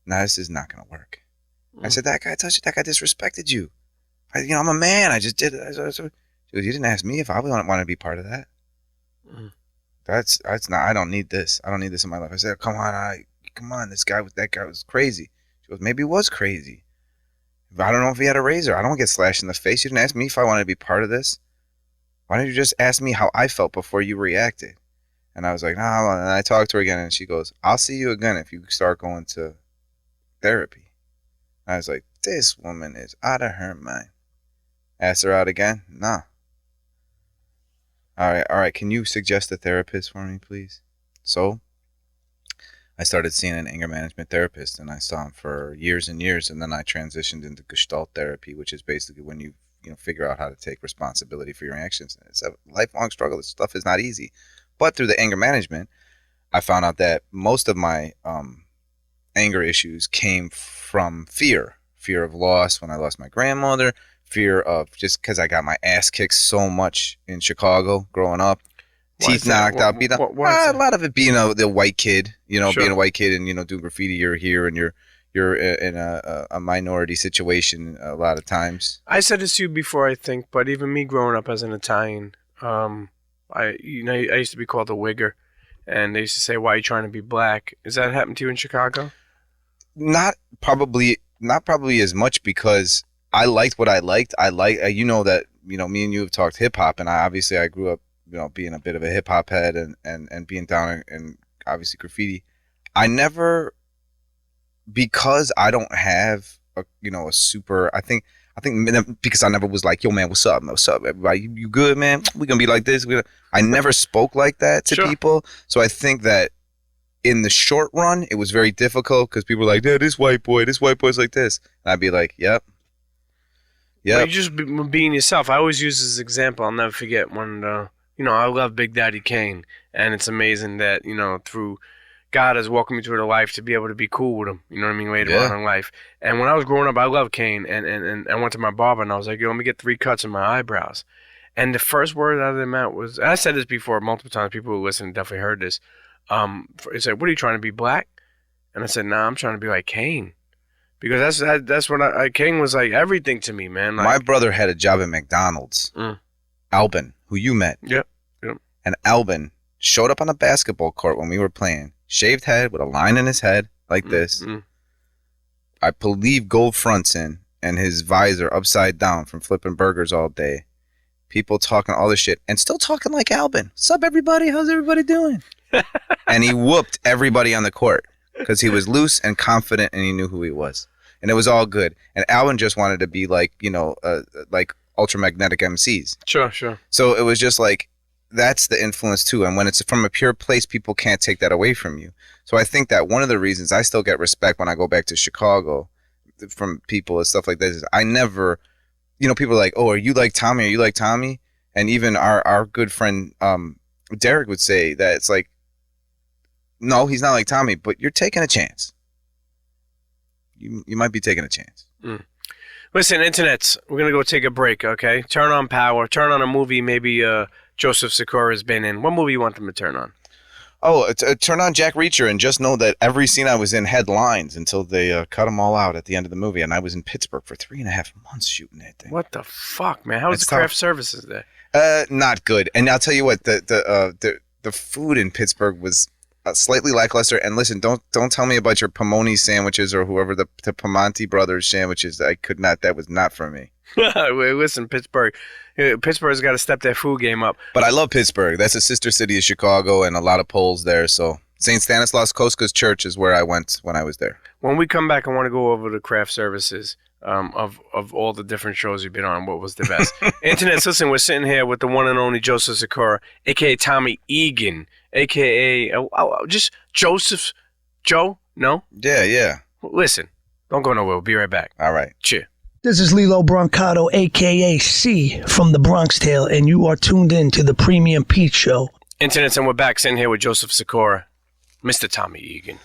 nah, this is not going to work. I said, that guy touched you. That guy disrespected you. I'm a man. I just did it. She goes, you didn't ask me if I want to be part of that. That's not. I don't need this. I don't need this in my life. I said, come on. That guy was crazy. She goes, maybe he was crazy. I don't know if he had a razor. I don't want to get slashed in the face. You didn't ask me if I wanted to be part of this. Why didn't you just ask me how I felt before you reacted? And I was like, nah. And I talked to her again, and she goes, I'll see you again if you start going to therapy. I was like, this woman is out of her mind. Asked her out again? Nah. All right. Can you suggest a therapist for me, please? So I started seeing an anger management therapist, and I saw him for years and years, and then I transitioned into Gestalt therapy, which is basically when you figure out how to take responsibility for your actions. It's a lifelong struggle. This stuff is not easy. But through the anger management, I found out that most of my anger issues came from fear of loss when I lost my grandmother, fear of just because I got my ass kicked so much in Chicago growing up, teeth knocked out, beat up. A lot of it being the white kid, being a white kid and doing graffiti. You're here and you're in a minority situation a lot of times. I said this to you before, I think, but even me growing up as an Italian, I used to be called a wigger, and they used to say, "Why are you trying to be black?" Is that happened to you in Chicago? Not probably as much, because I liked what I liked. That me and you have talked hip hop, and I grew up being a bit of a hip hop head and being down in obviously graffiti. I never, because I don't have a super, I think because I never was like, yo man, what's up everybody, you good, man, we gonna be like this. I never spoke like that to people. So I think that in the short run it was very difficult, because people were like, yeah, this white boy's like this, and I'd be like, yep. Well, you just being yourself. I always use this example. I'll never forget when I love Big Daddy Kane, and it's amazing that through God has welcomed me to the life to be able to be cool with him. You know what I mean? Later Yeah. on in life. And when I was growing up, I loved Kane. And I went to my barber and I was like, yo, let me get 3 cuts in my eyebrows. And the first word out of their mouth was, and I said this before multiple times, people who listen definitely heard this. He said, what are you trying to be, black? And I said, nah, I'm trying to be like Kane. Because that's what Kane was like everything to me, man. Like, My brother had a job at McDonald's. Albin, who you met. Yep. And Albin showed up on the basketball court when we were playing. Shaved head with a line in his head like this. I believe gold fronts in and his visor upside down from flipping burgers all day. People talking all this shit and still talking like Albin. Sup, everybody? How's everybody doing? And he whooped everybody on the court because he was loose and confident and he knew who he was. And it was all good. And Albin just wanted to be like, like ultramagnetic MCs. Sure. So it was just like, that's the influence too. And when it's from a pure place, people can't take that away from you. So I think that one of the reasons I still get respect when I go back to Chicago from people and stuff like this is I never, people are like, oh, are you like Tommy? Are you like Tommy? And even our good friend Derek would say that it's like, no, he's not like Tommy, but you're taking a chance. You might be taking a chance. Listen, internets, we're going to go take a break, okay? Turn on power. Turn on a movie maybe Joseph Sikora has been in. What movie you want them to turn on? Oh, turn on Jack Reacher and just know that every scene I was in had lines until they cut them all out at the end of the movie. And I was in Pittsburgh for 3.5 months shooting that thing. What the fuck, man? How was the craft services there? Not good. And I'll tell you what, the food in Pittsburgh was slightly lackluster. And listen, don't tell me about your Pomoni sandwiches or whoever the Pamonti brothers sandwiches. I could not. That was not for me. Listen, Pittsburgh's got to step their food game up. But I love Pittsburgh. That's a sister city of Chicago, and a lot of Poles there. So St. Stanislaus Koskas Church is where I went when I was there. When we come back, I want to go over the craft services of all the different shows you've been on. What was the best? Internets, listen, we're sitting here with the one and only Joseph Sikora, a.k.a. Tommy Egan, a.k.a. Just Joseph Joe? No? Yeah. Listen, don't go nowhere. We'll be right back. All right. Cheers. This is Lilo Brancato, a.k.a. C from the Bronx Tale, and you are tuned in to the Premium Pete Show. Internets, and we're back sitting here with Joseph Sikora, Mr. Tommy Egan.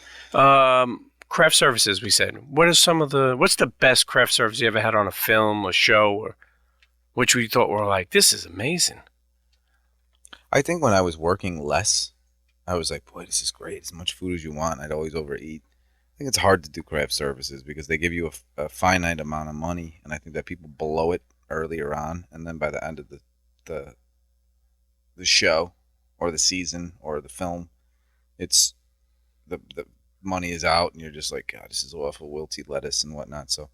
Craft services, we said. What's the best craft service you ever had on a film, a show, or which we thought were like, this is amazing? I think when I was working less, I was like, boy, this is great. As much food as you want. I'd always overeat. I think it's hard to do craft services because they give you a finite amount of money, and I think that people blow it earlier on, and then by the end of the show or the season or the film, it's the money is out, and you're just like, God, this is awful, wilty lettuce and whatnot. So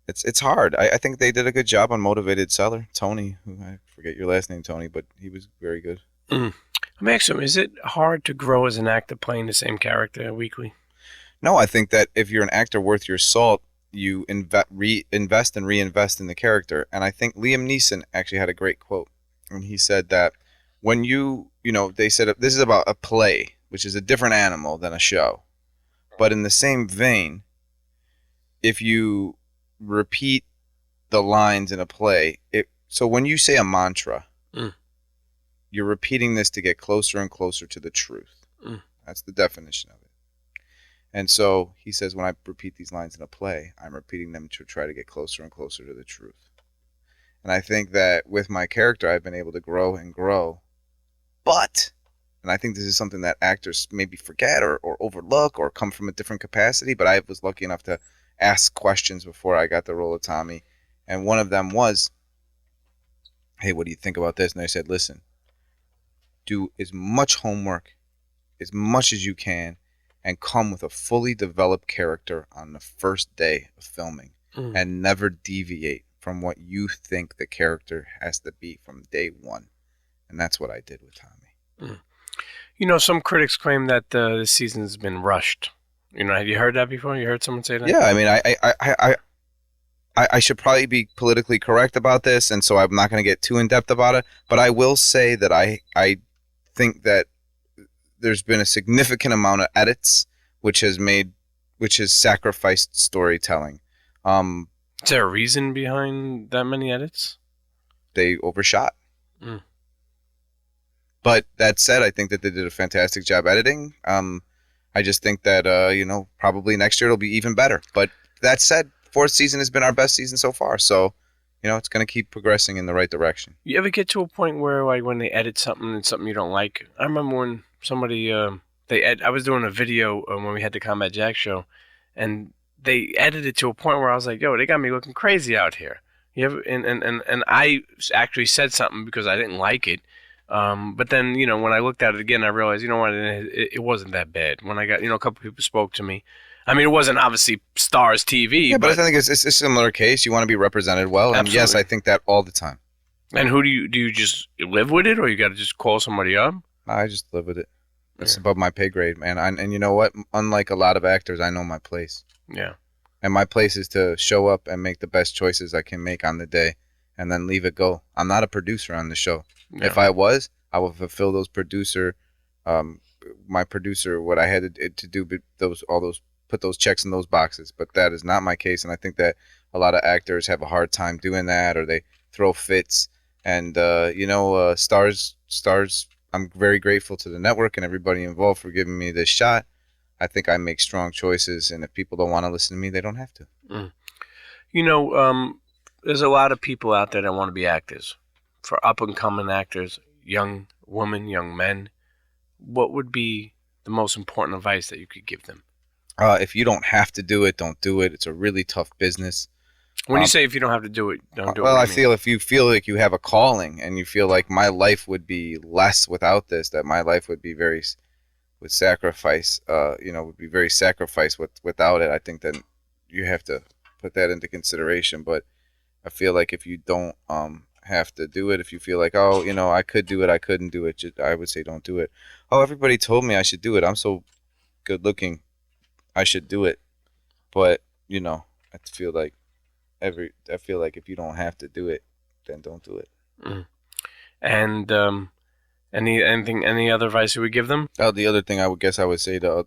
it's hard. I think they did a good job on Motivated Seller, Tony, who I forget your last name, Tony, but he was very good. Let me ask you, is it hard to grow as an actor playing the same character weekly? No, I think that if you're an actor worth your salt, you reinvest in the character. And I think Liam Neeson actually had a great quote. And he said that when they said this is about a play, which is a different animal than a show. But in the same vein, if you repeat the lines in a play, so when you say a mantra, you're repeating this to get closer and closer to the truth. That's the definition of it. And so he says, when I repeat these lines in a play, I'm repeating them to try to get closer and closer to the truth. And I think that with my character, I've been able to grow and grow. But, and I think this is something that actors maybe forget or overlook or come from a different capacity, but I was lucky enough to ask questions before I got the role of Tommy. And one of them was, hey, what do you think about this? And I said, listen, do as much homework, as much as you can, and come with a fully developed character on the first day of filming and never deviate from what you think the character has to be from day one. And that's what I did with Tommy. Some critics claim that this season's been rushed. Have you heard that before? You heard someone say that? Yeah, I mean, I should probably be politically correct about this, and so I'm not going to get too in-depth about it, but I will say that I think that there's been a significant amount of edits, which has sacrificed storytelling. Is there a reason behind that many edits? They overshot. But that said, I think that they did a fantastic job editing. I just think that probably next year it'll be even better. But that said, fourth season has been our best season so far. So, it's going to keep progressing in the right direction. You ever get to a point where, like, when they edit something and something you don't like? I remember when somebody I was doing a video when we had the Combat Jack show, and they edited to a point where I was like, "Yo, they got me looking crazy out here." You ever, and I actually said something because I didn't like it. But then, when I looked at it again, I realized, what, it wasn't that bad. When I got, a couple people spoke to me. I mean, it wasn't obviously Stars TV. Yeah, but I think it's a similar case. You want to be represented well. And Absolutely. yes, I think that all the time. And who do you just live with it, or you got to just call somebody up? I just live with it. It's above my pay grade, man. And you know what? Unlike a lot of actors, I know my place. Yeah. And my place is to show up and make the best choices I can make on the day and then leave it go. I'm not a producer on the show. Yeah. If I was, I would fulfill those my producer, what I had to do, put those checks in those boxes. But that is not my case. And I think that a lot of actors have a hard time doing that, or they throw fits. And, Stars, I'm very grateful to the network and everybody involved for giving me this shot. I think I make strong choices, and if people don't want to listen to me, they don't have to. There's a lot of people out there that want to be actors. For up-and-coming actors, young women, young men, what would be the most important advice that you could give them? If you don't have to do it, don't do it. It's a really tough business. When you say if you don't have to do it, don't do it. Well, I feel if you feel like you have a calling and you feel like my life would be less without this, that my life would be would be very sacrificed without it, I think then you have to put that into consideration. But I feel like if you don't have to do it, if you feel like, I could do it, I couldn't do it, I would say don't do it. Oh, everybody told me I should do it. I'm so good looking. I should do it. But, I feel like if you don't have to do it, then don't do it. Mm. And any other advice you would give them? The other thing I would say to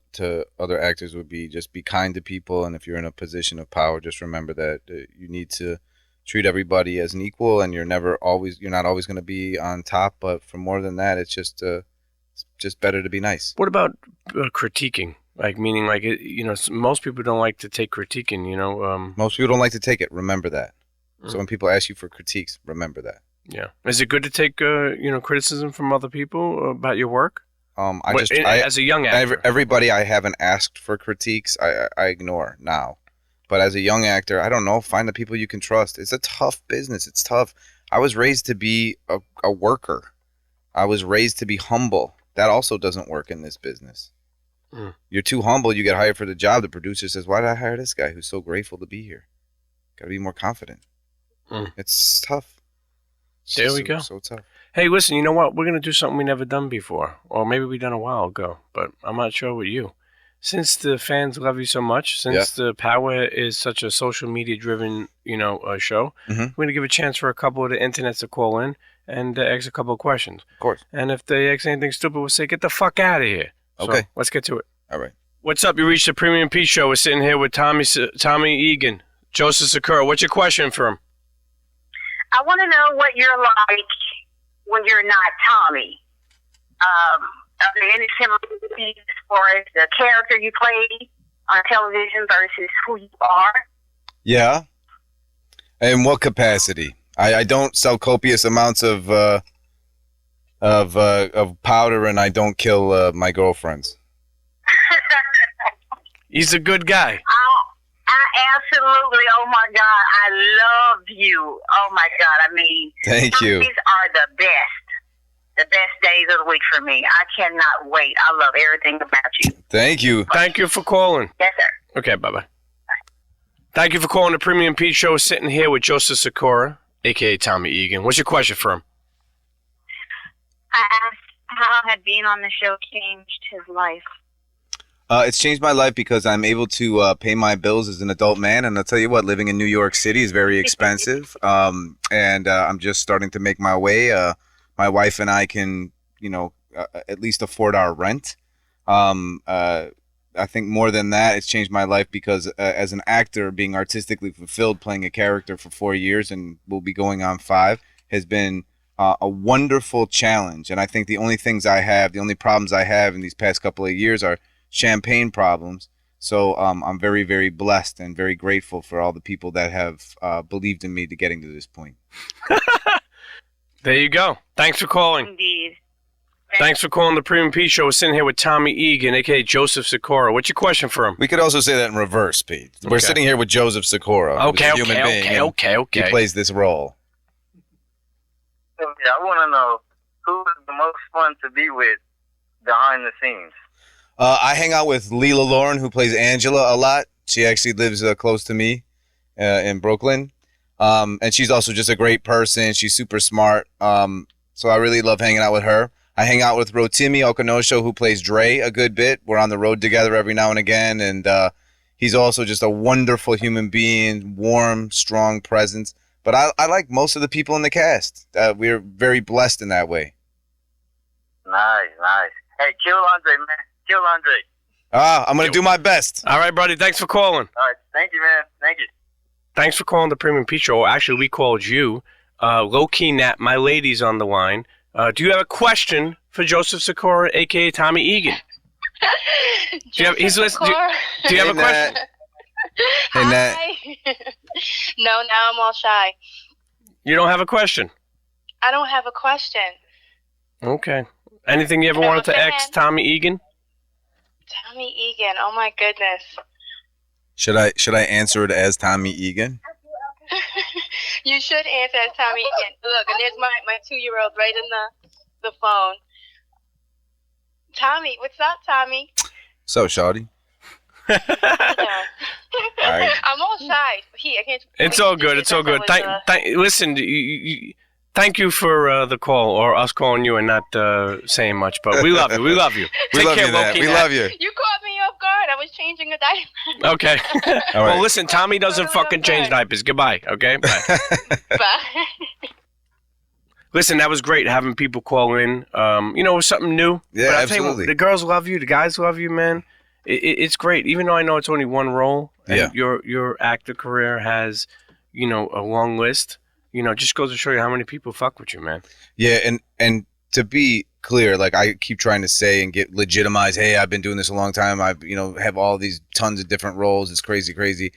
other actors would be just be kind to people, and if you're in a position of power, just remember that you need to treat everybody as an equal, and you're not always going to be on top, but for more than that, it's just better to be nice. What about critiquing? Like, meaning, like, most people don't like to take critiquing, Most people don't like to take it. Remember that. Mm. So when people ask you for critiques, remember that. Yeah. Is it good to take, criticism from other people about your work? As a young actor. Everybody I haven't asked for critiques, I ignore now. But as a young actor, I don't know, find the people you can trust. It's a tough business. It's tough. I was raised to be a worker. I was raised to be humble. That also doesn't work in this business. Mm. You're too humble, you get hired for the job. The producer says, why did I hire this guy who's so grateful to be here? Got to be more confident. Mm. It's tough. There we go. So tough. Hey, listen, you know what? We're going to do something we never done before. Or maybe we done a while ago, but I'm not sure with you. Since the fans love you so much, since the Power is such a social media driven, show, we're going to give a chance for a couple of the internets to call in and ask a couple of questions. Of course. And if they ask anything stupid, we'll say, get the fuck out of here. Okay. So, let's get to it. All right. What's up? You reached the Premium Pete Show. We're sitting here with Tommy Egan, Joseph Sikora. What's your question for him? I want to know what you're like when you're not Tommy. Are there any similarities as far as the character you play on television versus who you are? Yeah. In what capacity? I don't sell copious amounts of powder, and I don't kill my girlfriends. He's a good guy. I absolutely, oh my God, I love you. Oh my God, I mean, thank you. These are the best days of the week for me. I cannot wait. I love everything about you. Thank you. Thank you for calling. Yes, sir. Okay, bye-bye. Thank you for calling the Premium Pete Show. Sitting here with Joseph Sikora, a.k.a. Tommy Egan. What's your question for him? I asked how had being on the show changed his life. It's changed my life because I'm able to pay my bills as an adult man. And I'll tell you what, living in New York City is very expensive. And I'm just starting to make my way. My wife and I can, at least afford our rent. I think more than that, it's changed my life because as an actor, being artistically fulfilled, playing a character for 4 years and will be going on 5, has been a wonderful challenge. And I think the only problems I have in these past couple of years are champagne problems. So I'm very, very blessed and very grateful for all the people that have believed in me to getting to this point. There you go. Thanks for calling. Indeed. Thanks for calling the Premium Pete Show. We're sitting here with Tommy Egan, a.k.a. Joseph Sikora. What's your question for him? We could also say that in reverse, Pete. We're sitting here with Joseph Sikora, who's a human being. Okay. He plays this role. I want to know who is the most fun to be with behind the scenes. I hang out with Leela Lauren, who plays Angela, a lot. She actually lives close to me in Brooklyn. And she's also just a great person. She's super smart. So I really love hanging out with her. I hang out with Rotimi Okonosho, who plays Dre a good bit. We're on the road together every now and again. And he's also just a wonderful human being, warm, strong presence. But I like most of the people in the cast. We're very blessed in that way. Nice. Hey, kill Andre, man. Kill Andre. I'm going to do my best. All right, buddy. Thanks for calling. All right. Thank you, man. Thank you. Thanks for calling the Premium Pete Show. Actually, we called you. Low-key Nat, my lady's on the line. Do you have a question for Joseph Sikora, a.k.a. Tommy Egan? Do you have a question? Hey, Nat. No, now I'm all shy. You don't have a question? I don't have a question. Okay. Anything you ever wanted to ask Tommy Egan? Tommy Egan, oh my goodness. Should I answer it as Tommy Egan? You should answer as Tommy Egan. Look, and there's my 2-year-old right in the phone. Tommy, what's up, Tommy? So, shawty. Yeah. All right. I'm all shy. I can't. It's all good. It's all good. Listen, thank you for the call, or us calling you and not saying much, but we love you. We love you. We love you, Nat. We love you. You caught me off guard. I was changing a diaper. Okay. All right. Well, listen, Tommy doesn't fucking change diapers. Goodbye, okay? Bye. Bye. Listen, that was great having people call in. It was something new. Yeah, but I'll tell you what, absolutely. the girls love you. The guys love you, man. It's great. Even though I know it's only one role, and your actor career has, a long list. Just goes to show you how many people fuck with you, man. Yeah, and to be clear, like I keep trying to say and get legitimized, hey, I've been doing this a long time. I've, have all these tons of different roles. It's crazy.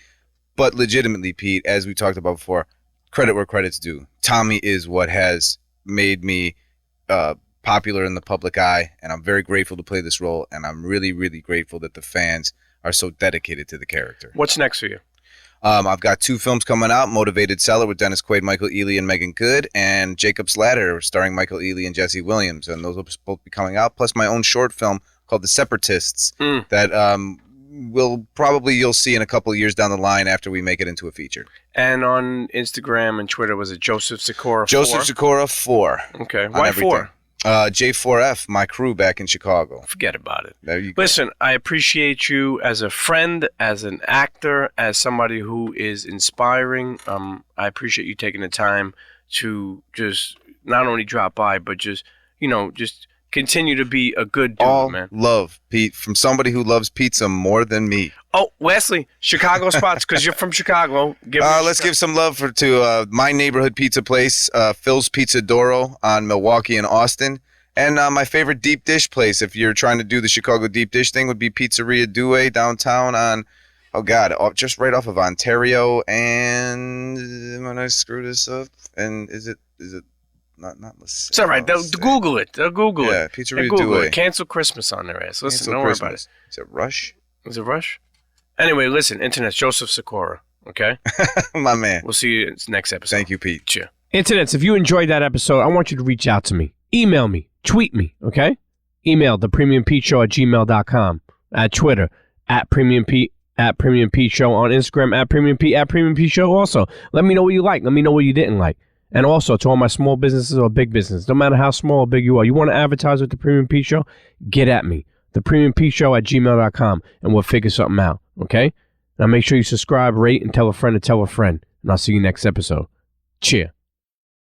But legitimately, Pete, as we talked about before, credit where credit's due. Tommy is what has made me popular in the public eye, and I'm very grateful to play this role, and I'm really, really grateful that the fans are so dedicated to the character. What's next for you? I've got 2 films coming out, Motivated Seller with Dennis Quaid, Michael Ealy, and Megan Good, and Jacob's Ladder starring Michael Ealy and Jesse Williams, and those will both be coming out, plus my own short film called The Separatists that you'll see in a couple of years down the line after we make it into a feature. And on Instagram and Twitter, was it Joseph Sikora 4? Joseph Sikora 4. Okay, why 4? J4F, my crew back in Chicago. Forget about it. There you go. Listen, I appreciate you as a friend, as an actor, as somebody who is inspiring. I appreciate you taking the time to just not only drop by, but just continue to be a good dude, all man. Love, Pete, from somebody who loves pizza more than me. Oh, lastly, Chicago spots, because you're from Chicago. Let's give some love to my neighborhood pizza place, Phil's Pizza Doro on Milwaukee and Austin. And my favorite deep dish place, if you're trying to do the Chicago deep dish thing, would be Pizzeria Due downtown on, just right off of Ontario. And I'm going to screw this up. And is it not LaSalle? It's all right. They'll Google it. Yeah, Pizzeria Due. Cancel Christmas on their ass. Listen, don't worry about it. Is it Rush? Is it Rush? Anyway, listen, Internet's Joseph Sikora, okay? My man. We'll see you in the next episode. Thank you, Pete. Cheers. Internets, if you enjoyed that episode, I want you to reach out to me. Email me. Tweet me, okay? Email thepremiumpeteshow@gmail.com. At Twitter, @PremiumPete, @PremiumPete on Instagram, @PremiumPete, @PremiumPete also. Let me know what you like. Let me know what you didn't like. And also, to all my small businesses or big business, no matter how small or big you are, you want to advertise with The Premium Pete Show? Get at me. thepremiumpeteshow@gmail.com, and we'll figure something out, okay? Now make sure you subscribe, rate, and tell a friend to tell a friend. And I'll see you next episode. Cheers.